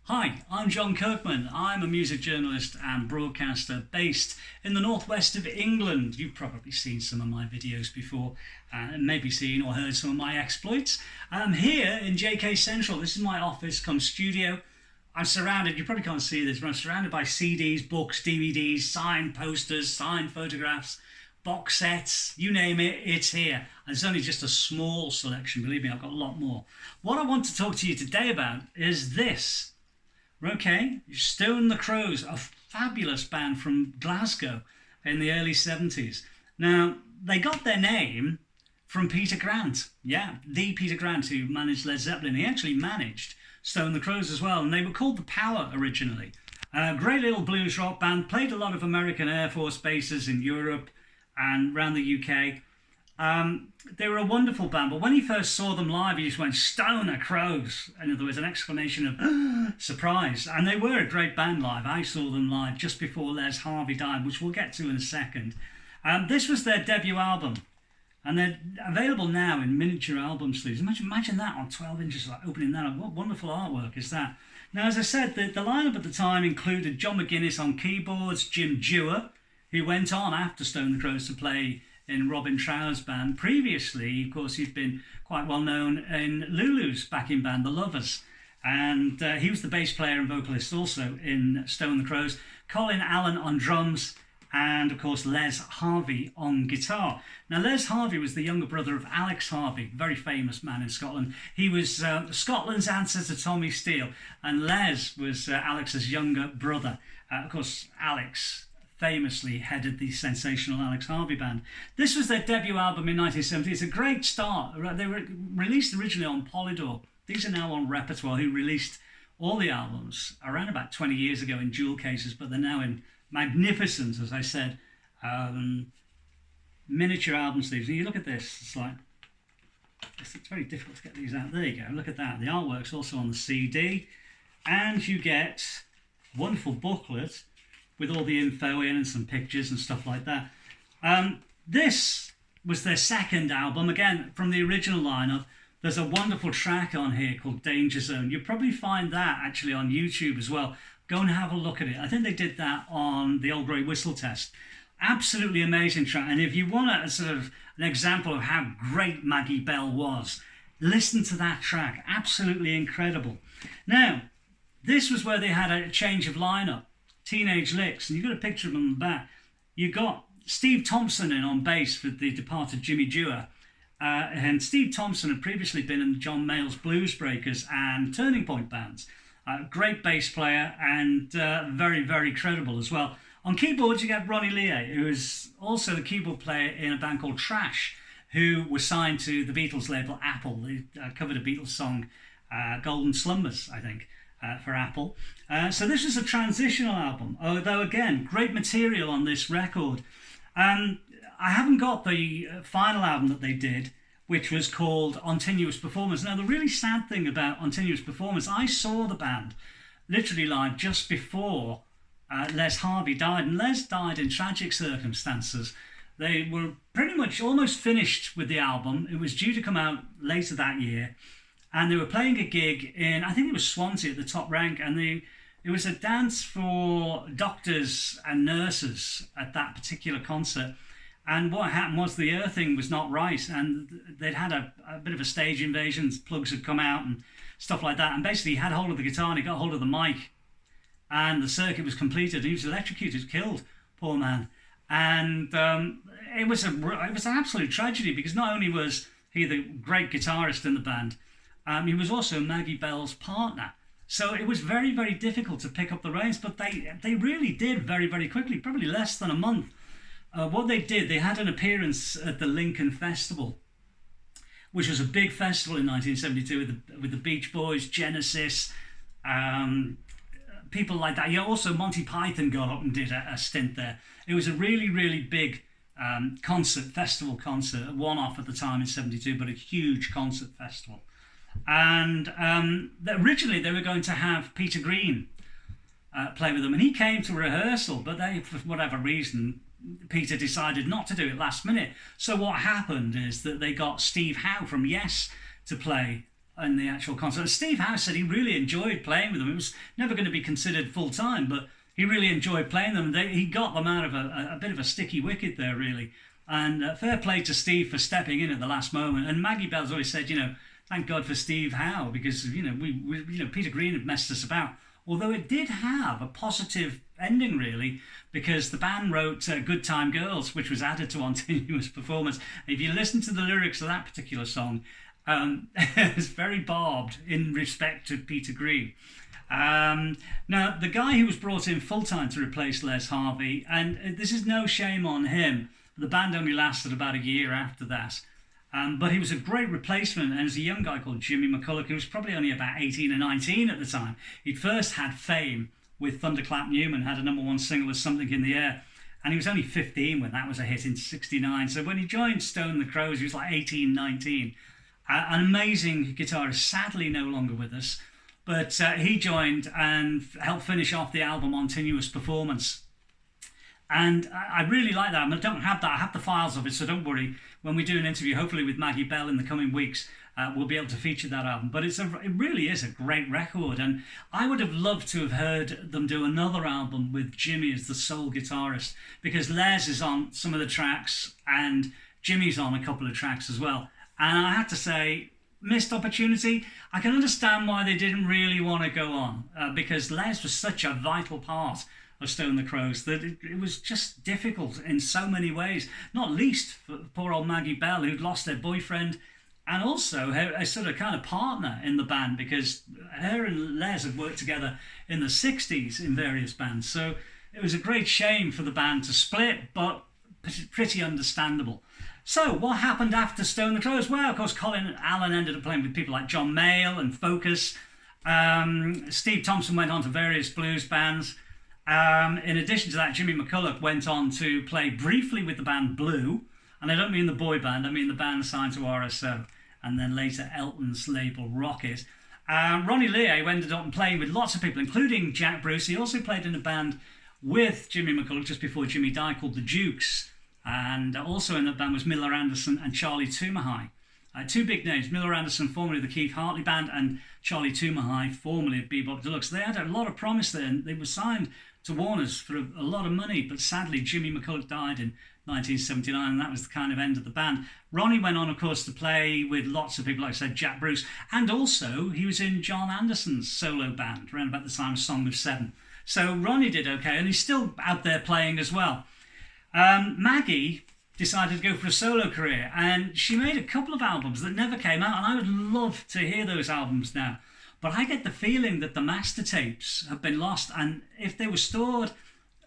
Hi, I'm Jon Kirkman. I'm a music journalist and broadcaster based in the northwest of England. You've probably seen some of my videos before and maybe seen or heard some of my exploits. I'm here in JK Central. This is my office come studio. I'm surrounded, you probably can't see this, but I'm surrounded by CDs, books, DVDs, signed posters, signed photographs, box sets, you name it, it's here. And it's only just a small selection, believe me, I've got a lot more. What I want to talk to you today about is this. Okay, Stone the Crows, a fabulous band from Glasgow in the early 70s. Now, they got their name from Peter Grant. Yeah, the Peter Grant who managed Led Zeppelin. He actually managed Stone the Crows as well, and they were called The Power originally. Great little blues rock band, played a lot of American Air Force bases in Europe and around the UK. They were a wonderful band, but when he first saw them live, he just went, Stone the Crows. And there was an exclamation of surprise. And they were a great band live. I saw them live just before Les Harvey died, which we'll get to in a second. This was their debut album, and they're available now in miniature album sleeves. Imagine that on 12 inches, like opening that up. What wonderful artwork is that? Now, as I said, the lineup at the time included John McGuinness on keyboards, Jim Dewar, who went on after Stone the Crows to play in Robin Trower's band. Previously, of course, he'd been quite well known in Lulu's backing band, The Lovers. And he was the bass player and vocalist also in Stone the Crows. Colin Allen on drums, and of course Les Harvey on guitar. Now, Les Harvey was the younger brother of Alex Harvey, very famous man in Scotland. He was Scotland's answer to Tommy Steele, and Les was Alex's younger brother. Of course, Alex famously headed the sensational Alex Harvey band. This was their debut album in 1970. It's a great start. They were released originally on Polydor. These are now on Repertoire, who released all the albums around about 20 years ago in jewel cases, but they're now in magnificent, as I said, miniature album sleeves. And you look at this, it's very difficult to get these out. There you go, look at that. The artwork's also on the CD, and you get a wonderful booklet with all the info in and some pictures and stuff like that. This was their second album, again, from the original lineup. There's a wonderful track on here called Danger Zone. You'll probably find that actually on YouTube as well. Go and have a look at it. I think they did that on the Old Grey Whistle test. Absolutely amazing track. And if you want a sort of an example of how great Maggie Bell was, listen to that track. Absolutely incredible. Now, this was where they had a change of lineup. Teenage Licks, and you've got a picture of them on the back. You've got Steve Thompson in on bass for the departed Jimmy Dewar. And Steve Thompson had previously been in John Mayall's Blues Breakers and Turning Point bands. Great bass player and very, very credible as well. On keyboards, you got Ronnie Lee, who is also the keyboard player in a band called Trash, who was signed to the Beatles label Apple. They covered a Beatles song, Golden Slumbers, I think, for Apple. So this is a transitional album, although again, great material on this record. I haven't got the final album that they did, which was called Continuous Performance. Now, the really sad thing about Continuous Performance, I saw the band literally live just before Les Harvey died, and Les died in tragic circumstances. They were pretty much almost finished with the album. It was due to come out later that year, and they were playing a gig in, I think it was Swansea at the top rank, and it was a dance for doctors and nurses at that particular concert. And what happened was the earthing was not right, and they'd had a bit of a stage invasion. Plugs had come out and stuff like that, and basically he had hold of the guitar and he got hold of the mic, and the circuit was completed. He was electrocuted, killed, poor man. And it was an absolute tragedy, because not only was he the great guitarist in the band, he was also Maggie Bell's partner. So it was very, very difficult to pick up the reins, but they really did very, very quickly, probably less than a month. What they did, they had an appearance at the Lincoln Festival, which was a big festival in 1972 with the Beach Boys, Genesis, people like that. Yeah, also Monty Python got up and did a stint there. It was a really, really big festival concert, a one-off at the time in 72, but a huge concert festival. And originally they were going to have Peter Green play with them, and he came to rehearsal, but they, for whatever reason, Peter decided not to do it last minute. So what happened is that they got Steve Howe from Yes to play in the actual concert. And Steve Howe said he really enjoyed playing with them. It was never going to be considered full-time, but he really enjoyed playing them. He got them out of a bit of a sticky wicket there, really. And fair play to Steve for stepping in at the last moment. And Maggie Bell's always said, thank God for Steve Howe, because, Peter Green had messed us about. Although it did have a positive ending, really, because the band wrote Good Time Girls, which was added to Continuous Performance. If you listen to the lyrics of that particular song, it's very barbed in respect to Peter Green. Now, the guy who was brought in full-time to replace Les Harvey, and this is no shame on him, the band only lasted about a year after that. But he was a great replacement, and there's a young guy called Jimmy McCulloch, who was probably only about 18 or 19 at the time. He'd first had fame with Thunderclap Newman, had a #1 single with Something in the Air, and he was only 15 when that was a hit in '69. So when he joined Stone the Crows, he was like 18, 19. An amazing guitarist, sadly no longer with us, but he joined and helped finish off the album Continuous Performance. And I really like that. I don't have that. I have the files of it, so don't worry. When we do an interview, hopefully with Maggie Bell in the coming weeks, we'll be able to feature that album. But it really is a great record. And I would have loved to have heard them do another album with Jimmy as the sole guitarist, because Les is on some of the tracks and Jimmy's on a couple of tracks as well. And I have to say, missed opportunity. I can understand why they didn't really want to go on, because Les was such a vital part of Stone the Crows that it was just difficult in so many ways, not least for poor old Maggie Bell, who'd lost her boyfriend and also a sort of kind of partner in the band, because her and Les had worked together in the 60s in various bands. So it was a great shame for the band to split, but pretty understandable. So what happened after Stone the Crows? Well, of course, Colin Allen ended up playing with people like John Mayall and Focus. Steve Thompson went on to various blues bands. In addition to that, Jimmy McCulloch went on to play briefly with the band Blue, and I don't mean the boy band, I mean the band signed to RSO, and then later Elton's label Rocket. Ronnie Lee ended up playing with lots of people, including Jack Bruce. He also played in a band with Jimmy McCulloch just before Jimmy died called the Dukes, and also in that band was Miller Anderson and Charlie Toomahai. Two big names, Miller Anderson, formerly the Keith Hartley Band, and Charlie Toomahai, formerly of Bebop Deluxe. They had a lot of promise there, and they were signed to Warner's for a lot of money, but sadly Jimmy McCulloch died in 1979, and that was the kind of end of the band. Ronnie went on, of course, to play with lots of people, like I said, Jack Bruce, and also he was in John Anderson's solo band around about the time of Song of Seven. So Ronnie did okay, and he's still out there playing as well. Maggie decided to go for a solo career, and she made a couple of albums that never came out, and I would love to hear those albums now. But I get the feeling that the master tapes have been lost, and if they were stored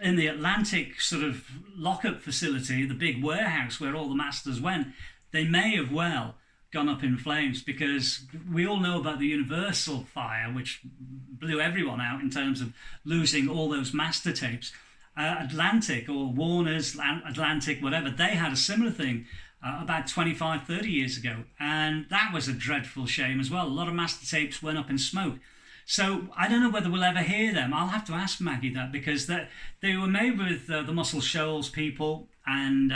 in the Atlantic sort of lockup facility, the big warehouse where all the masters went, they may have well gone up in flames, because we all know about the Universal fire, which blew everyone out in terms of losing all those master tapes. Atlantic, or Warner's, Atlantic, whatever, they had a similar thing about 25, 30 years ago. And that was a dreadful shame as well. A lot of master tapes went up in smoke. So I don't know whether we'll ever hear them. I'll have to ask Maggie that, because they were made with the Muscle Shoals people, and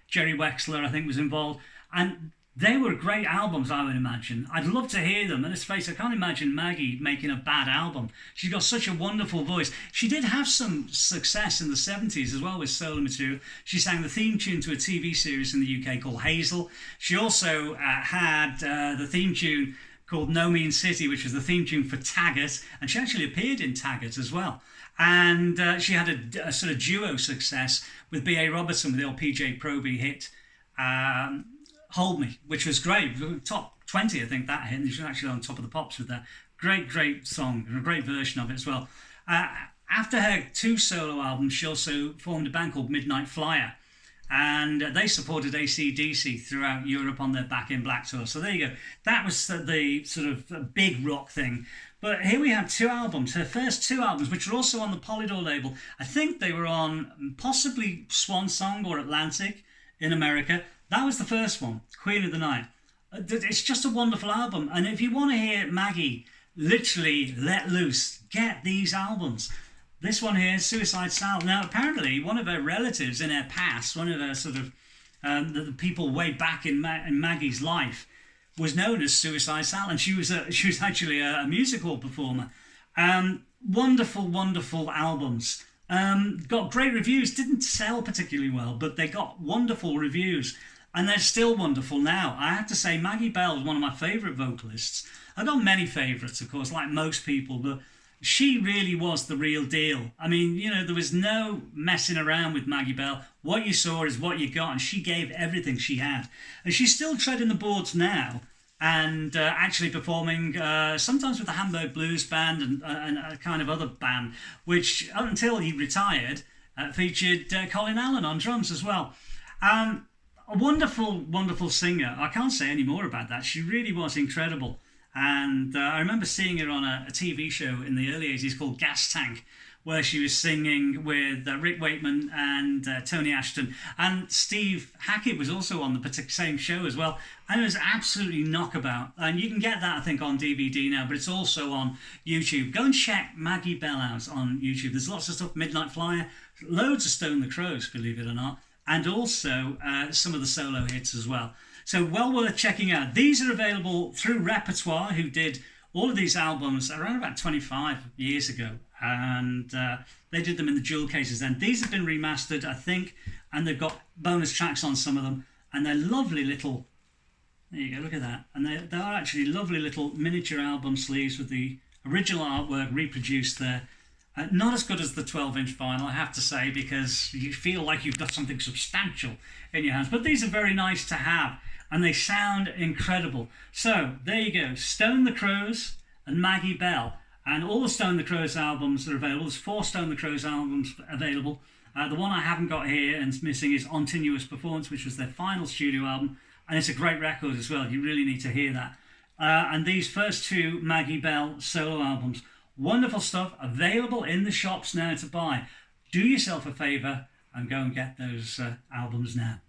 Jerry Wexler, I think, was involved. And they were great albums, I would imagine. I'd love to hear them. And let's face it, I can't imagine Maggie making a bad album. She's got such a wonderful voice. She did have some success in the 70s as well with solo material. She sang the theme tune to a TV series in the UK called Hazel. She also had the theme tune called No Mean City, which was the theme tune for Taggart. And she actually appeared in Taggart as well. And she had a sort of duo success with B.A. Robertson with the old PJ Proby hit, Hold Me, which was great. Top 20, I think, that hit. And she was actually on Top of the Pops with that. Great song, and a great version of it as well. After her two solo albums, she also formed a band called Midnight Flyer. And they supported AC/DC throughout Europe on their Back in Black tour. So there you go. That was the sort of big rock thing. But here we have two albums, her first two albums, which are also on the Polydor label. I think they were on possibly Swan Song or Atlantic in America. That was the first one, Queen of the Night. It's just a wonderful album. And if you want to hear Maggie literally let loose, get these albums. This one here, Suicide Sal. Now, apparently, one of her relatives in her past, one of her sort of the people way back in Maggie's life, was known as Suicide Sal, and she was actually a musical performer. Wonderful, wonderful albums. Got great reviews. Didn't sell particularly well, but they got wonderful reviews, and they're still wonderful now. I have to say, Maggie Bell is one of my favourite vocalists. I've got many favourites, of course, like most people, but she really was the real deal. I mean, you know, there was no messing around with Maggie Bell. What you saw is what you got, and she gave everything she had. And she's still treading the boards now, and actually performing sometimes with the Hamburg Blues Band and a kind of other band, which up until he retired featured Colin Allen on drums as well. A wonderful, wonderful singer. I can't say any more about that. She really was incredible. And I remember seeing her on a TV show in the early 80s called Gas Tank, where she was singing with Rick Wakeman and Tony Ashton. And Steve Hackett was also on the same show as well. And it was absolutely knockabout. And you can get that, I think, on DVD now, but it's also on YouTube. Go and check Maggie Bell out on YouTube. There's lots of stuff, Midnight Flyer, loads of Stone the Crows, believe it or not, and also some of the solo hits as well. So well worth checking out. These are available through Repertoire, who did all of these albums around about 25 years ago. And they did them in the jewel cases then. These have been remastered, I think, and they've got bonus tracks on some of them. And they're lovely little... There you go, look at that. And they are actually lovely little miniature album sleeves with the original artwork reproduced there. Not as good as the 12-inch vinyl, I have to say, because you feel like you've got something substantial in your hands. But these are very nice to have, and they sound incredible. So, there you go. Stone the Crows and Maggie Bell. And all the Stone the Crows albums are available. There's 4 Stone the Crows albums available. The one I haven't got here and is missing is Continuous Performance, which was their final studio album. And it's a great record as well. You really need to hear that. And these first 2 Maggie Bell solo albums, wonderful stuff, available in the shops now to buy. Do yourself a favour and go and get those albums now.